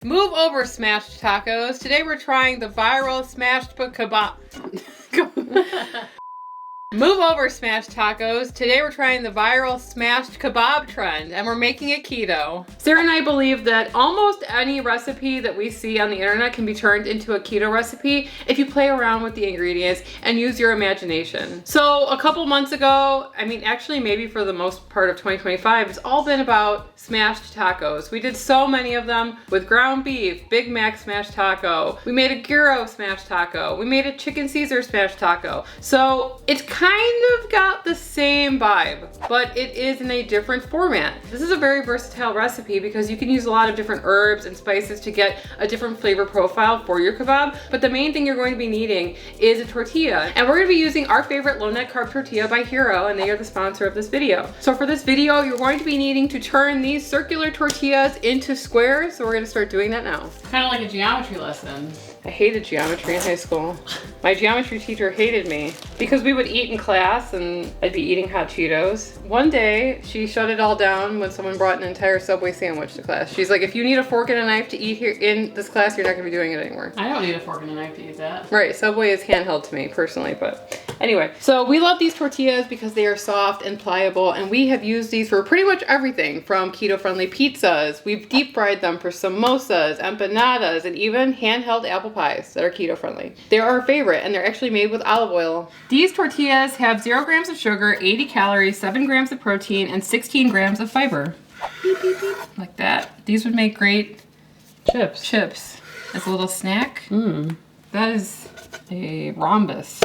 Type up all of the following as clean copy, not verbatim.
Move over, smashed tacos. Today we're trying the viral smashed kebab. Move over, smashed tacos. Today we're trying the viral smashed kebab trend, and we're making it keto. Sarah and I believe that almost any recipe that we see on the internet can be turned into a keto recipe if you play around with the ingredients and use your imagination. So a couple months ago, actually maybe for the most part of 2025, it's all been about smashed tacos. We did so many of them with ground beef, Big Mac smashed taco. We made a gyro smashed taco. We made a chicken Caesar smashed taco. So it's kind of got the same vibe, but it is in a different format. This is a very versatile recipe because you can use a lot of different herbs and spices to get a different flavor profile for your kebab. But the main thing you're going to be needing is a tortilla. And we're going to be using our favorite low net carb tortilla by Hero, and they are the sponsor of this video. So for this video, you're going to be needing to turn these circular tortillas into squares. So we're going to start doing that now. Kind of like a geometry lesson. I hated geometry in high school. My geometry teacher hated me because we would eat in class and I'd be eating hot Cheetos. One day, she shut it all down when someone brought an entire Subway sandwich to class. She's like, if you need a fork and a knife to eat here in this class, you're not gonna be doing it anymore. I don't need a fork and a knife to eat that. Right, Subway is handheld to me personally, but anyway. So we love these tortillas because they are soft and pliable, and we have used these for pretty much everything from keto-friendly pizzas. We've deep fried them for samosas, empanadas, and even handheld apple pies that are keto-friendly. They're our favorite, and they're actually made with olive oil. These tortillas have 0 grams of sugar, 80 calories, 7 grams of protein, and 16 grams of fiber. Beep, beep, beep. Like that. These would make great chips as a little snack. That is a rhombus.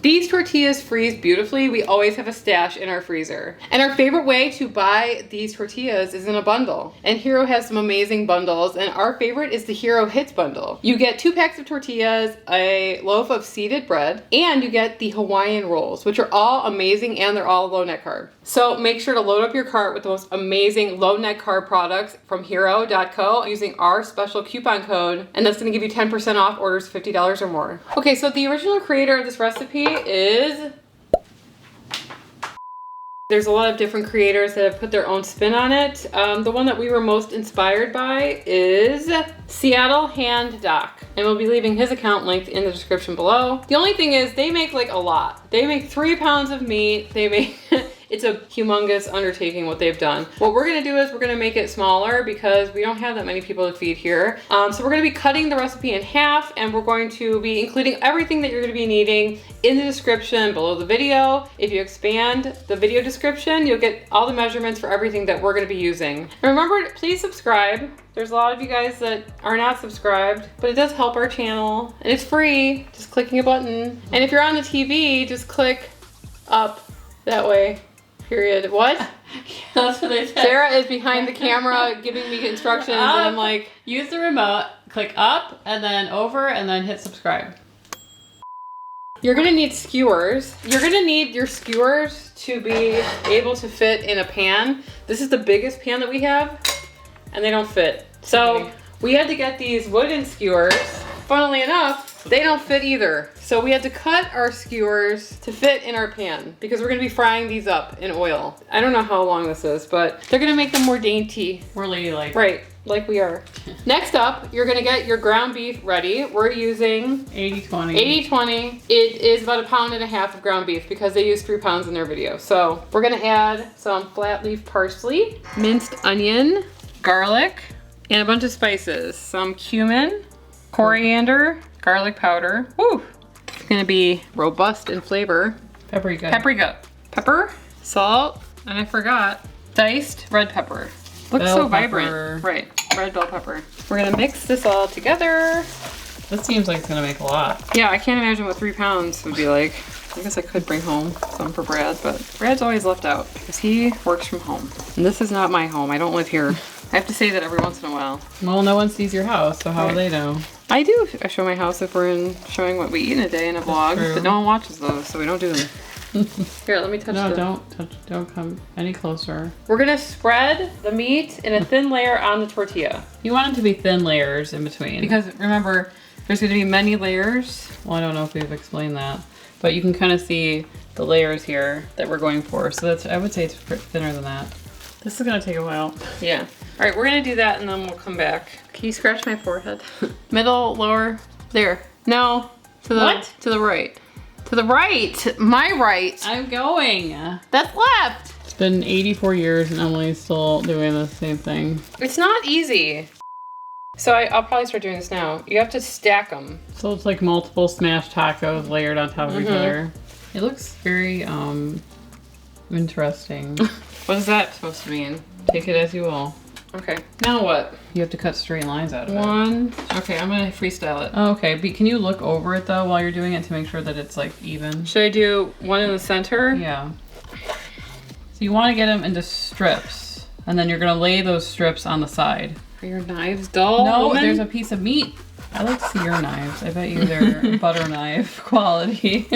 These tortillas freeze beautifully. We always have a stash in our freezer. And our favorite way to buy these tortillas is in a bundle. And Hero has some amazing bundles, and our favorite is the Hero Hits bundle. You get 2 packs of tortillas, a loaf of seeded bread, and you get the Hawaiian rolls, which are all amazing, and they're all low net carb. So make sure to load up your cart with the most amazing low net carb products from hero.co using our special coupon code, and that's gonna give you 10% off orders $50 or more. Okay, so the original creator of this recipe is... There's a lot of different creators that have put their own spin on it. The one that we were most inspired by is Seattle Hand Doc, and we'll be leaving his account linked in the description below. The only thing is they make like a lot. They make 3 pounds of meat. They make... It's a humongous undertaking what they've done. What we're gonna do is we're gonna make it smaller because we don't have that many people to feed here. So we're gonna be cutting the recipe in half, and we're going to be including everything that you're gonna be needing in the description below the video. If you expand the video description, you'll get all the measurements for everything that we're gonna be using. And remember, please subscribe. There's a lot of you guys that are not subscribed, but it does help our channel, and it's free, just clicking a button. And if you're on the TV, just click up that way. Period. What? That's what they said. Sarah is behind the camera giving me instructions, and I'm like... Use the remote, click up, and then over, and then hit subscribe. You're gonna need skewers. You're gonna need your skewers to be able to fit in a pan. This is the biggest pan that we have, and they don't fit. So we had to get these wooden skewers. Funnily enough, they don't fit either. So we had to cut our skewers to fit in our pan because we're gonna be frying these up in oil. I don't know how long this is, but they're gonna make them more dainty. We're ladylike. Right, like we are. Next up, you're gonna get your ground beef ready. We're using 80-20. 80-20. It is about 1.5 pounds of ground beef because they use 3 pounds in their video. So we're gonna add some flat leaf parsley, minced onion, garlic, and a bunch of spices. Some cumin, coriander, garlic powder. Woo! It's gonna be robust in flavor. Paprika. Pepper, salt, and I forgot, diced red pepper. Looks Bell so pepper. vibrant. Right, red bell pepper. We're gonna mix this all together. This seems like it's gonna make a lot. Yeah, I can't imagine what 3 pounds would be like. I guess I could bring home some for Brad, but Brad's always left out because he works from home. And this is not my home. I don't live here. I have to say that every once in a while. Well, no one sees your house, so how will they know? I do show my house if we're showing what we eat in a day in a vlog, but no one watches those, so we don't do them. Here, let me touch No, don't come any closer. We're gonna spread the meat in a thin layer on the tortilla. You want it to be thin layers in between. Because remember, there's gonna be many layers. Well, I don't know if we've explained that, but you can kind of see the layers here that we're going for. So that's, I would say it's thinner than that. This is gonna take a while. Yeah. All right, we're gonna do that and then we'll come back. Can you scratch my forehead? Middle, lower, there. No, to the What? To the right. To the right. My right. I'm going. That's left. It's been 84 years and Emily's still doing the same thing. It's not easy. So I'll probably start doing this now. You have to stack them. So it's like multiple smashed tacos layered on top of each other. It looks very interesting. What is that supposed to mean? Take it as you will. Okay. Now what? You have to cut straight lines out of it. One. Okay, I'm gonna freestyle it. Oh, okay, but can you look over it though while you're doing it to make sure that it's like even? Should I do one in the center? Yeah. So you want to get them into strips, and then you're gonna lay those strips on the side. Are your knives dull? No, woman? there's a piece of meat. I like to see your knives. I bet you they're butter knife quality.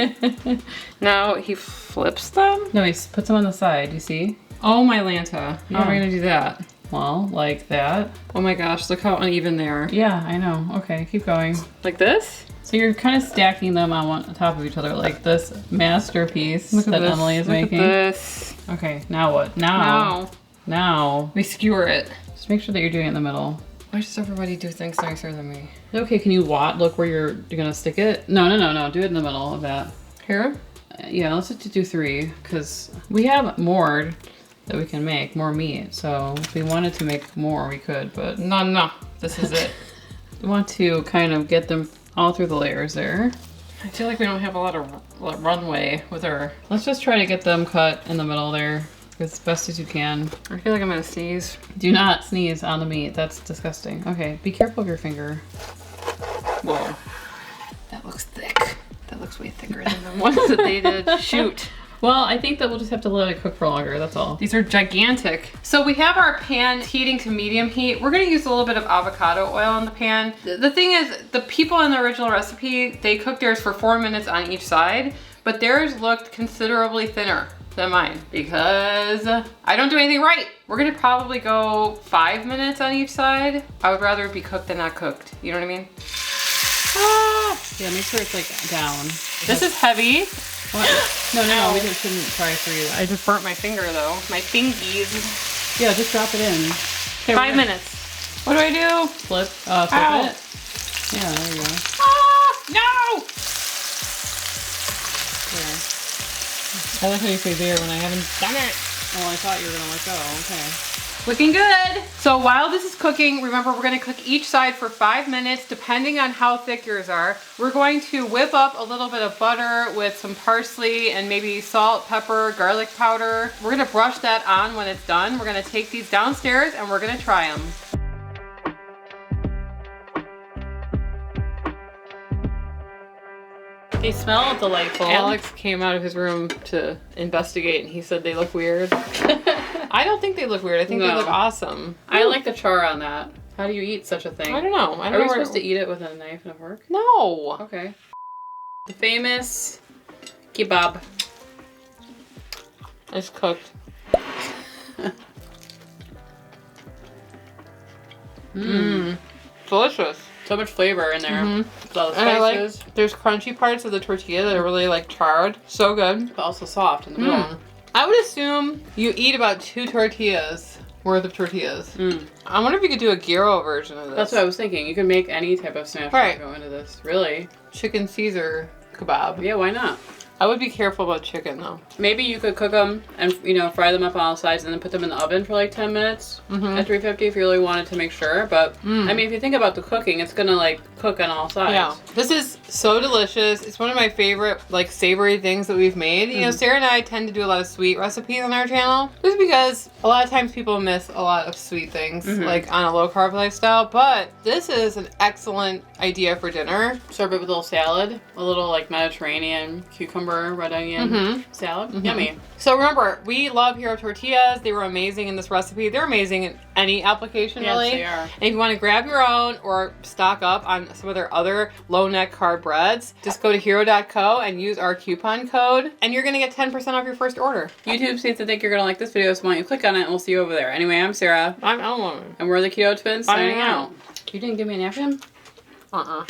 Now he flips them? No, he puts them on the side. You see? Oh my Lanta. How am I Yeah. gonna do that? Well, like that. Oh my gosh, look how uneven they are. Yeah, I know. Okay, keep going. Like this? So you're kind of stacking them on top of each other, like this masterpiece Look at that this. Emily is Look making. At this. Okay, now what? Now. We skewer it. Just make sure that you're doing it in the middle. Why does everybody do things nicer than me? Okay, can you look where you're gonna stick it? No. Do it in the middle of that. Here? Yeah, let's just do 3, because we have more that we can make, more meat. So if we wanted to make more, we could, but No. This is it. we want to kind of get them all through the layers there. I feel like we don't have a lot of runway with our... Let's just try to get them cut in the middle there as best as you can. I feel like I'm gonna sneeze. Do not sneeze on the meat. That's disgusting. Okay, be careful of your finger. Whoa. That looks thick. That looks way thicker than the ones that they did. Shoot. Well, I think that we'll just have to let it cook for longer, that's all. These are gigantic. So we have our pan heating to medium heat. We're gonna use a little bit of avocado oil in the pan. The thing is, the people in the original recipe, they cooked theirs for 4 minutes on each side, but theirs looked considerably thinner than mine because I don't do anything right. We're gonna probably go 5 minutes on each side. I would rather it be cooked than not cooked. You know what I mean? Ah! Yeah, make sure it's like down. This is heavy. What? No, we shouldn't try for you. I just burnt my finger though. My fingies. Yeah, just drop it in. Okay, 5 minutes. What do I do? Flip Ow. it. Yeah, there you go. Ah! No! There. I like how you say there when I haven't done it. Oh, I thought you were gonna let go. Okay. Looking good. So while this is cooking, remember we're gonna cook each side for 5 minutes, depending on how thick yours are. We're going to whip up a little bit of butter with some parsley and maybe salt, pepper, garlic powder. We're gonna brush that on when it's done. We're gonna take these downstairs and we're gonna try them. They smell delightful. Alex came out of his room to investigate and he said they look weird. I don't think they look weird. I think they No. look awesome. I like the char on that. How do you eat such a thing? I don't know. I don't Are know we where- supposed to eat it with a knife and a fork? No. Okay. The famous kebab. It's cooked. Mmm. Delicious. So much flavor in there. With all the And I spices. like, there's crunchy parts of the tortilla that are really like charred. So good. But also soft in the middle. I would assume you eat about 2 tortillas worth of tortillas. I wonder if you could do a gyro version of this. That's what I was thinking. You can make any type of smashed Right. taco into this. Really? Chicken Caesar kebab. Yeah, why not? I would be careful about chicken though. Maybe you could cook them and, fry them up on all sides and then put them in the oven for like 10 minutes at 350 if you really wanted to make sure. But, I mean, if you think about the cooking, it's going to, like, cook on all sides. Yeah. This is so delicious. It's one of my favorite, like, savory things that we've made. You know, Sarah and I tend to do a lot of sweet recipes on our channel. Just because a lot of times people miss a lot of sweet things, like, on a low-carb lifestyle. But this is an excellent idea for dinner. Serve it with a little salad, a little, like, Mediterranean cucumber, red onion salad. Yummy. So remember, we love Hero Tortillas. They were amazing in this recipe. They're amazing in any application, Yes, really. they are. And if you want to grab your own or stock up on some of their other low net carb breads, just go to hero.co and use our coupon code, and you're going to get 10% off your first order. YouTube seems to think you're going to like this video, so why don't you click on it and we'll see you over there. Anyway, I'm Sarah. I'm Ellen. And we're the Keto Twins signing I am. out. You didn't give me a napkin? Uh-uh.